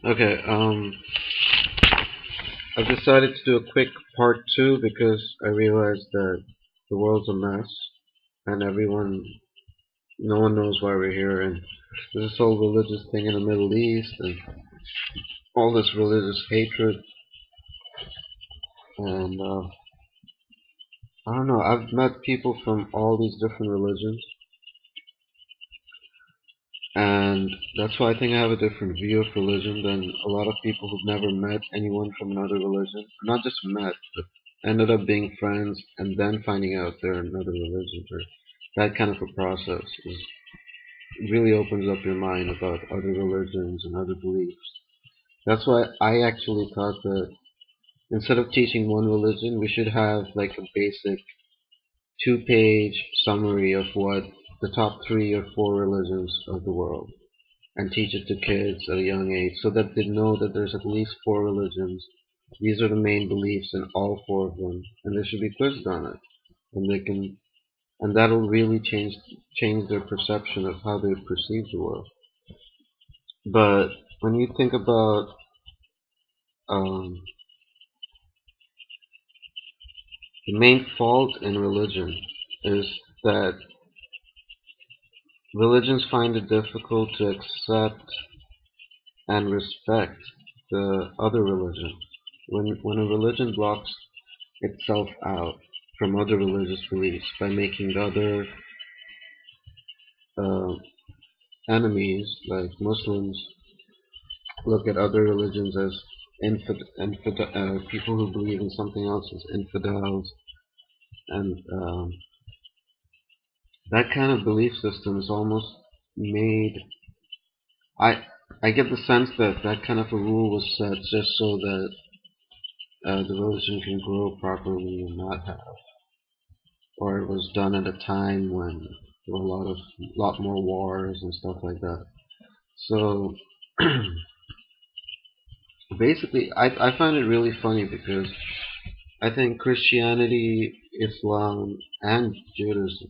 Okay, I've decided to do a quick part two because I realized that the world's a mess and no one knows why we're here, and there's this whole religious thing in the Middle East and all this religious hatred, and I don't know, I've met people from all these different religions, and that's why I think I have a different view of religion than a lot of people who've never met anyone from another religion. Not just met, but ended up being friends and then finding out they're another religion. Or that kind of a process really opens up your mind about other religions and other beliefs. That's why I actually thought that instead of teaching one religion, we should have like a basic two-page summary of what the top three or four religions of the world and teach it to kids at a young age so that they know that there's at least four religions. These are the main beliefs in all four of them, and they should be quizzed on it. And they can, and that'll really change their perception of how they perceive the world. But when you think about um, the main fault in religion is that religions find it difficult to accept and respect the other religion. When a religion blocks itself out from other religious beliefs by making the other uh, enemies, like Muslims, look at other religions as people who believe in something else as infidels, and that kind of belief system is almost made. I I get the sense that that kind of a rule was set just so that the religion can grow properly and not have, or it was done at a time when there were lot more wars and stuff like that. So basically, I find it really funny because I think Christianity, Islam, and Judaism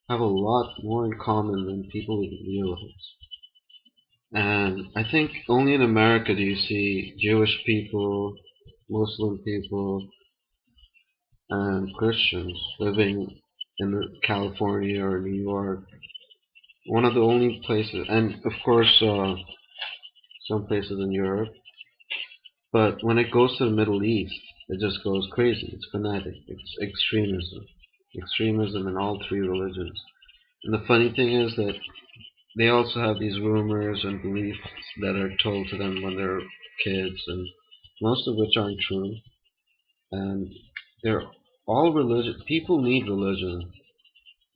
have a lot more in common than people even realize. And I think only in America do you see Jewish people, Muslim people, and Christians living in California or New York. One of the only places, and of course, some places in Europe. But when it goes to the Middle East, it just goes crazy. It's fanatic. It's extremism. Extremism in all three religions. And the funny thing is that they also have these rumors and beliefs that are told to them when they're kids, and most of which aren't true. And they're all religion. People need religion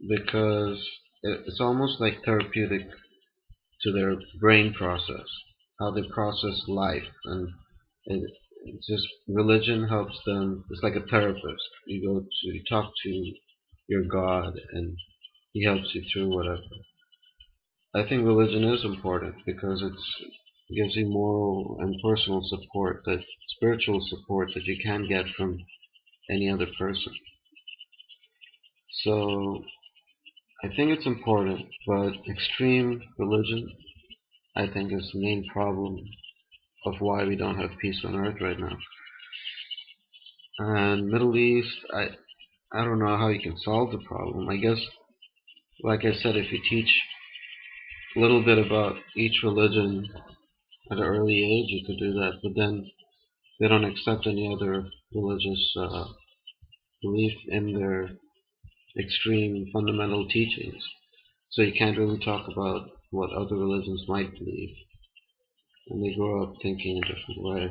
because it's almost like therapeutic to their brain process, how they process life, and it, it's just religion helps them. It's like a therapist. You talk to your God, and He helps you through whatever. I think religion is important because it gives you moral and personal support, that spiritual support that you can't get from any other person. So I think it's important, but extreme religion, I think, is the main problem of why we don't have peace on earth right now. And Middle East, I don't know how you can solve the problem. I guess, like I said, if you teach a little bit about each religion at an early age, you could do that. But then they don't accept any other religious belief in their extreme fundamental teachings. So you can't really talk about what other religions might believe, and they grow up thinking a different way.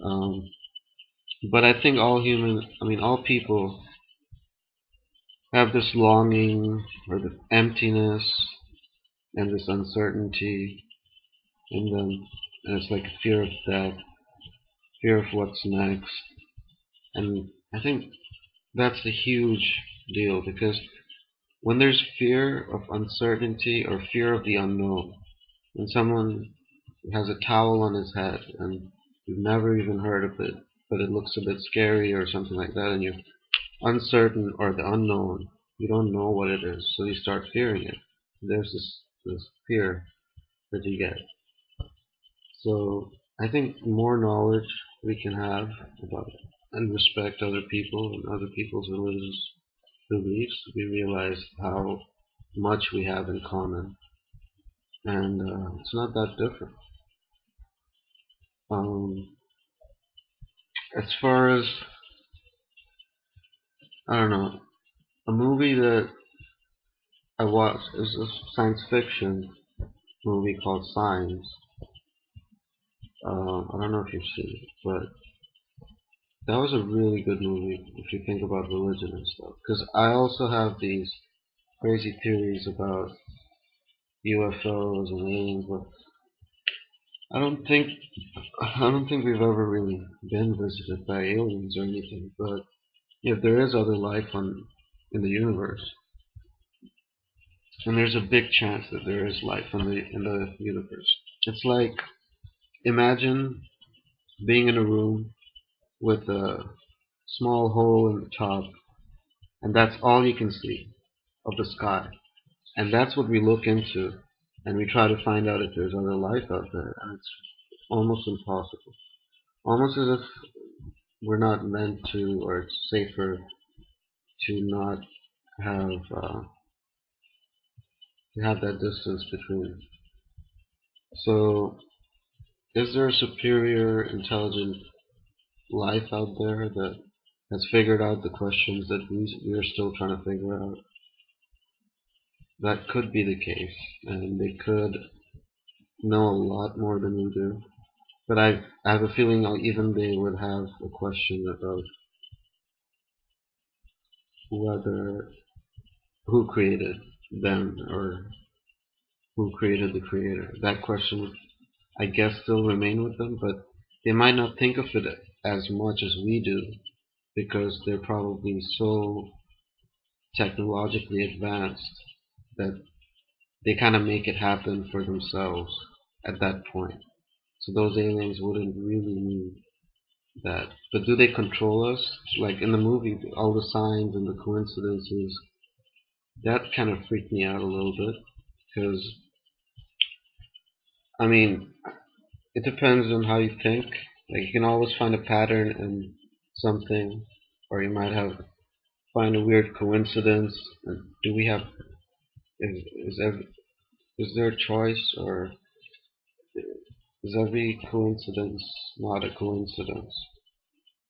Um, but I think all people have this longing or the emptiness and this uncertainty in them, and it's like a fear of death, fear of what's next, and I think that's a huge deal because when there's fear of uncertainty or fear of the unknown, when someone has a towel on his head and you've never even heard of it, but it looks a bit scary or something like that, and you're uncertain or the unknown, you don't know what it is, so you start fearing it. There's this fear that you get. So I think more knowledge we can have about and respect other people and other people's religious beliefs, we realize how much we have in common, and it's not that different. Um, as far as I don't know, a movie that I watched is a science fiction movie called Signs. I don't know if you've seen it, but that was a really good movie if you think about religion and stuff. Because I also have these crazy theories about UFOs and aliens, but I don't think I don't think we've ever really been visited by aliens or anything. But if there is other life on in the universe, and there's a big chance that there is life in the universe. It's like imagine being in a room with a small hole in the top, and that's all you can see of the sky. And that's what we look into, and we try to find out if there's other life out there, and it's almost impossible. Almost as if we're not meant to, or it's safer to not have that distance between. So, is there a superior, intelligent life out there that has figured out the questions that we're still trying to figure out? That could be the case, and they could know a lot more than we do. But I have a feeling even they would have a question about whether who created them or who created the creator. That question would, I guess, still remain with them, but they might not think of it as much as we do because they're probably so technologically advanced that they kind of make it happen for themselves at that point. So those aliens wouldn't really need that. But do they control us? Like in the movie, all the signs and the coincidences, that kind of freaked me out a little bit. Because, I mean, it depends on how you think. Like, you can always find a pattern in something, or you might find a weird coincidence. And do we have, is there a choice, or is every coincidence not a coincidence?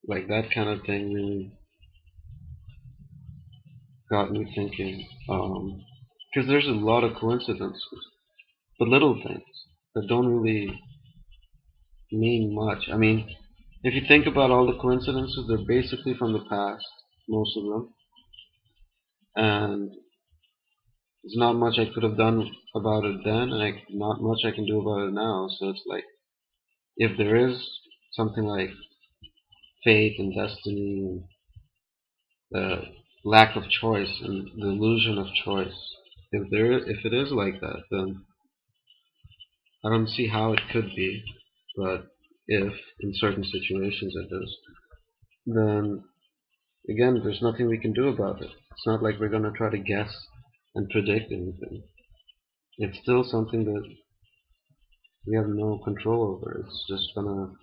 Like, that kind of thing really got me thinking. Because there's a lot of coincidences, but little things that don't really mean much. I mean, if you think about all the coincidences, they're basically from the past, most of them, and there's not much I could have done about it then, and not much I can do about it now. So it's like, if there is something like fate and destiny and the lack of choice and the illusion of choice, if it is like that, then I don't see how it could be. But if in certain situations it is, then again, there's nothing we can do about it. It's not like we're going to try to guess and predict anything. It's still something that we have no control over. It's just gonna.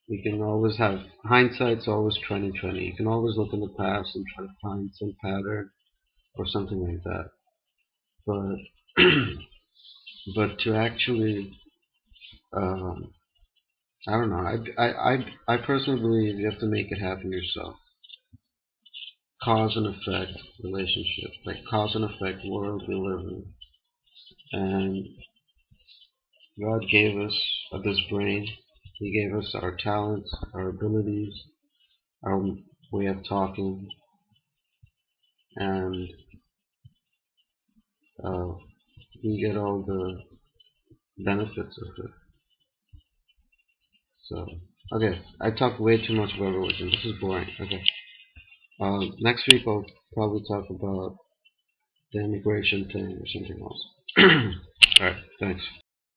We can always have hindsight's always 20/20. You can always look in the past and try to find some pattern or something like that. But but to actually, um, I don't know. I personally believe you have to make it happen yourself. Cause and effect relationship, like cause and effect world we live in, and God gave us this brain. He gave us our talents, our abilities, our way of talking, and uh, we get all the benefits of it. So, okay, I talked way too much about religion. This is boring. Okay, next week I'll probably talk about the immigration thing or something else. All right, thanks.